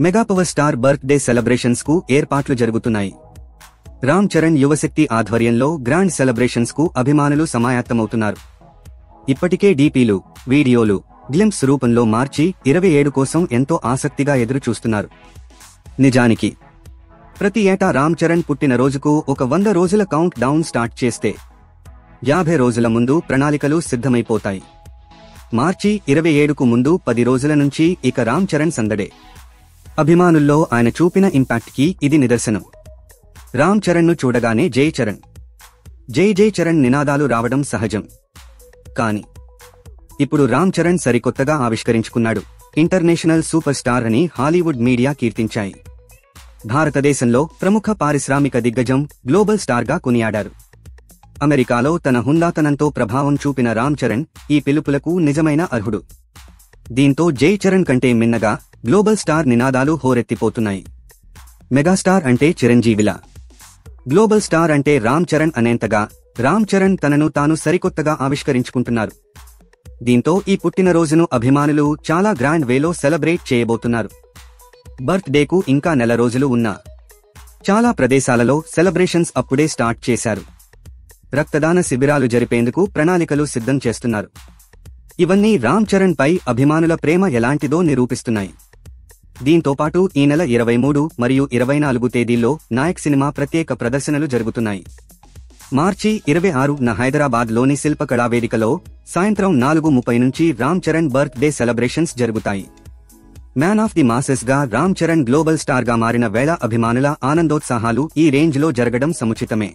Mega power star birth day celebrations కు ఏర్పాట్లు జరుగుతున్నాయి. రామ్ చరణ్ యువశక్తి ఆధ్వర్యంలో గ్రాండ్ సెలబ్రేషన్స్ కు అభిమానులు సమాయత్తమవుతున్నారు. ఇప్పటికే డీపీలు, వీడియోలు, గ్లింప్స్ రూపంలో మార్చి 27 కోసం ఎంతో ఆసక్తిగా ఎదురు చూస్తున్నారు. నిజానికి ప్రతి ఏటా రామ్ చరణ్ పుట్టినరోజుకు ఒక 100 రోజుల కౌంట్ డౌన్ స్టార్ట్ చేస్తే 50 రోజుల ముందు ప్రణాళికలు సిద్ధమైపోతాయి. మార్చి 27కు ముందు 10 రోజుల నుంచి ఇక రామ్ చరణ్ సందడే. అభిమానుల్లో ఆయన చూపిన ఇంపాక్ట్ కి ఇది నిదర్శనం. రామ్ చరణ్ ను చూడగానే జై చరణ్, జై జై చరణ్ నినాదాలు రావడం సహజం. కానీ ఇప్పుడు రామ్ చరణ్ సరికొత్తగా ఆవిష్కరించుకున్నాడు. ఇంటర్నేషనల్ సూపర్ స్టార్ అని హాలీవుడ్ మీడియా కీర్తించాయి. భారతదేశంలో ప్రముఖ పారిశ్రామిక దిగ్గజం, గ్లోబల్ స్టార్ గా కొనియాడారు. అమెరికాలో తన హుందాతనంతో ప్రభావం చూపిన రామ్ చరణ్ ఈ పిలుపులకు నిజమైన అర్హుడు. దీంతో జై చరణ్ కంటే మిన్నగా గ్లోబల్ స్టార్ నినాదాలు హోరెత్తిపోతున్నాయి. మెగాస్టార్ అంటే చిరంజీవిలా, గ్లోబల్ స్టార్ అంటే రామ్ చరణ్ అనేంతగా రామ్ చరణ్ తనను తాను సరికొత్తగా ఆవిష్కరించుకుంటున్నారు. దీంతో ఈ పుట్టినరోజును అభిమానులు చాలా గ్రాండ్ వేలో సెలబ్రేట్ చేయబోతున్నారు. బర్త్ డేకు ఇంకా నెల రోజులు ఉన్నా చాలా ప్రదేశాలలో సెలబ్రేషన్స్ అప్పుడే స్టార్ట్ చేశారు. రక్తదాన శిబిరాలు జరిపేందుకు ప్రణాళికలు సిద్ధం చేస్తున్నారు. ఇవన్నీ రామ్ చరణ్ పై అభిమానుల ప్రేమ ఎలాంటిదో నిరూపిస్తున్నాయి. దీంతోపాటు ఈ నెల 23 మరియు 24 తేదీల్లో నాయక్ సినిమా ప్రత్యేక ప్రదర్శనలు జరుగుతున్నాయి. మార్చి 26న హైదరాబాద్ లోని శిల్పకళా వేదికలో సాయంత్రం 4:30 నుంచి Ram Charan birth day celebrations జరుగుతాయి. మ్యాన్ ఆఫ్ ది మాసెస్ గా రామ్ చరణ్ గ్లోబల్ స్టార్ గా మారిన వేళ అభిమానుల ఆనందోత్సాహాలు ఈ రేంజ్ లో జరగడం సముచితమే.